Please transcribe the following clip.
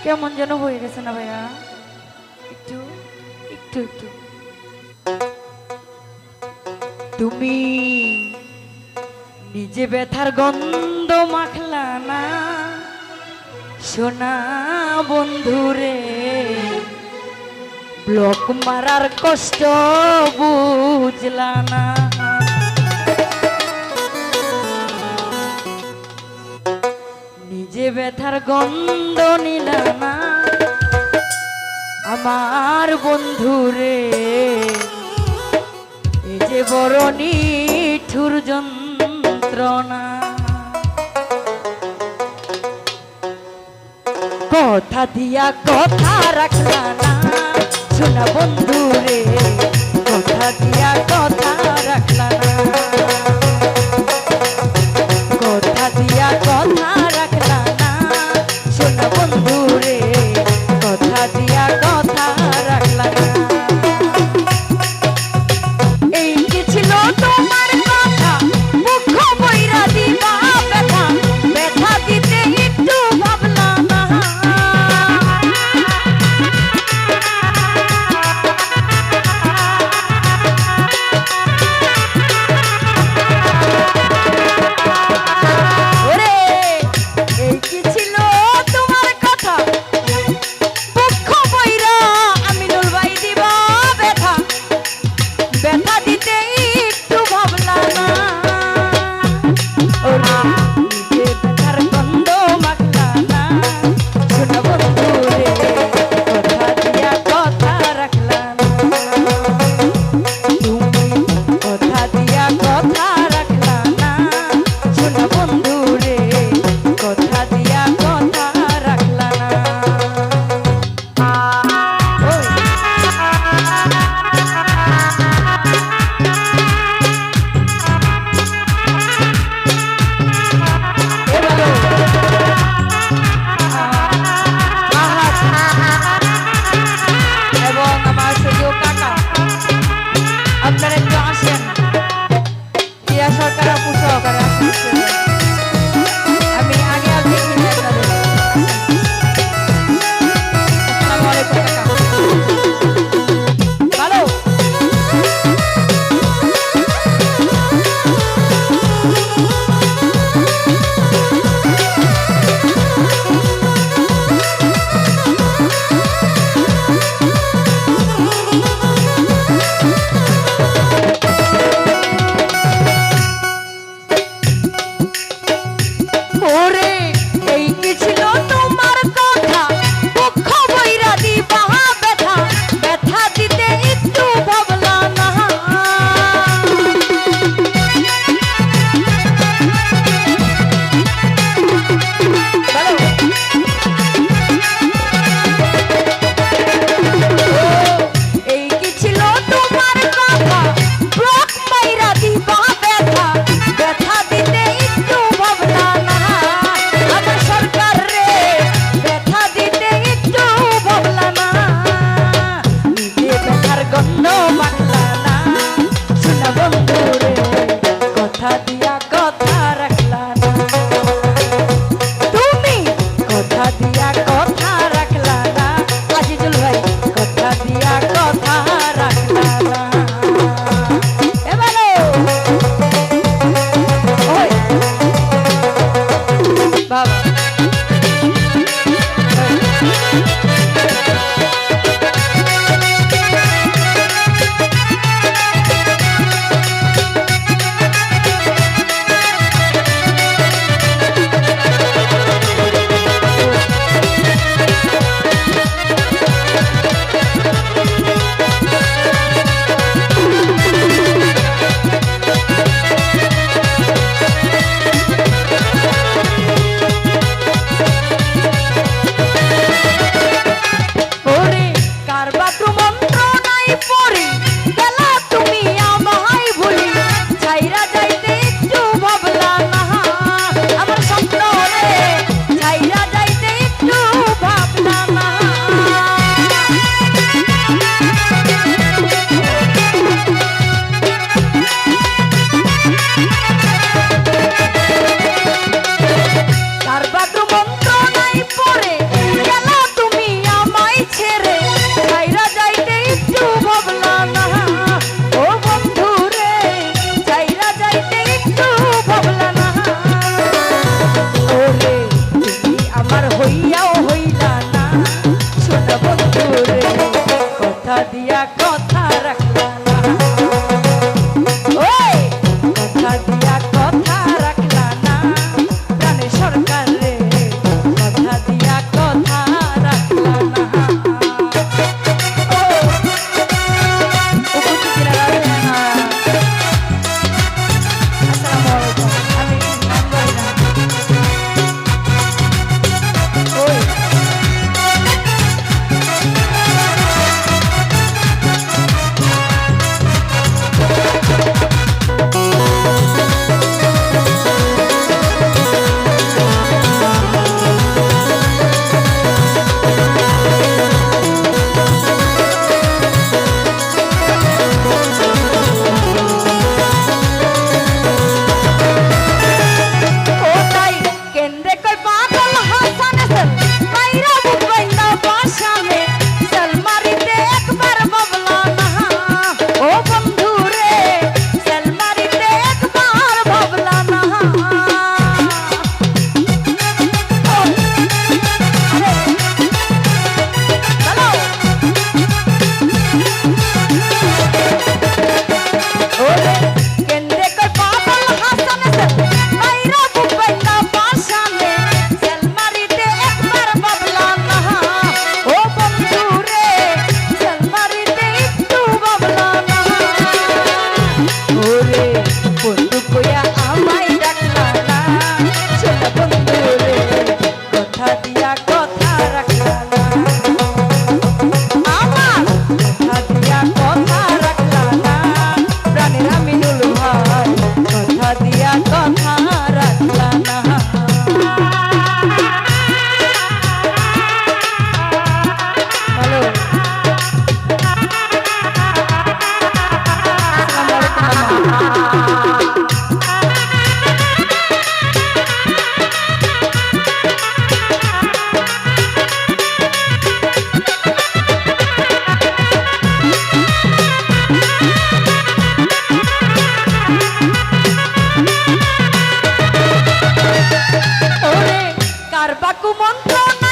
কেমন যেন হয়ে গেছে না ভাইয়া? একটু একটু একটু তুমি নিজে ব্যথার গন্ধ মাখলা না সোনা বন্ধুরে, ব্লক মারার কষ্ট বুঝলা না। নিজে ব্যথার গন্ধ নিলা না আমার বন্ধুরে, এই যে বড় নিঠুর যন্ত্রণা। কথা দিয়া কথা রাখলা না সোনা বন্ধুরে, কথা দিয়া কথা রাখলা না, কথা দিয়া কথা রাখলা না সোনা বন্ধুরে, কথা দিয়া কথা রাখলা না। এই কি ছিল তোমার কথা মুখ বইরা দিবা ব্যথা, ব্যথা দিতে একটু ভাবলা না। ওরে এই কি ছিল তোমার কথা মুখ বইরা আমি নুলবাই দিবা ব্যথা, ব্যথা দিতে একটু ভাবলা না। ওরে নিজে ব্যথার গন্ধ মাখলা না সোনা বন্ধুরে, কথা দিয়া কথা রাখলা না। তুমি কথা দিয়া কথা রাখলা না সোনা বন্ধুরে, কথা দিয়া কথা রাখলা না। ওই এবং আমার সুযোগ কাকা, আপনারা একটু আসেন, ক্রিয়া সরকার আপু সহকারে আসেন। আমি আগে আর দেখিনি আপনাদের। আসসালামু আলাইকুম কাকা। ভালো ওরে এই কি ছিল তোমার কথা দুঃখ বইরা দিবা ব্যথা, ব্যথা দিতে একটু ভাবলা না। ভালো এই কি ছিল তোমার কথা ব্লক মাইরা দিবা ব্যথা, ব্যথা দিতে একটু ভাবলা না। আমার সরকার রে ব্যথা দিতে একটু ভাবলা না। নিজে ব্যথার গন্ধ মাখলা না সোনা বন্ধুরে, কথা দিয়া কথা রাখলা না। তুমি কথা দিয়া কথা রাখলা না আজিজুল ভাই, কথা দিয়া কথা রাখলা না। এবারে ওই বাবা বাকু মন্ত্র না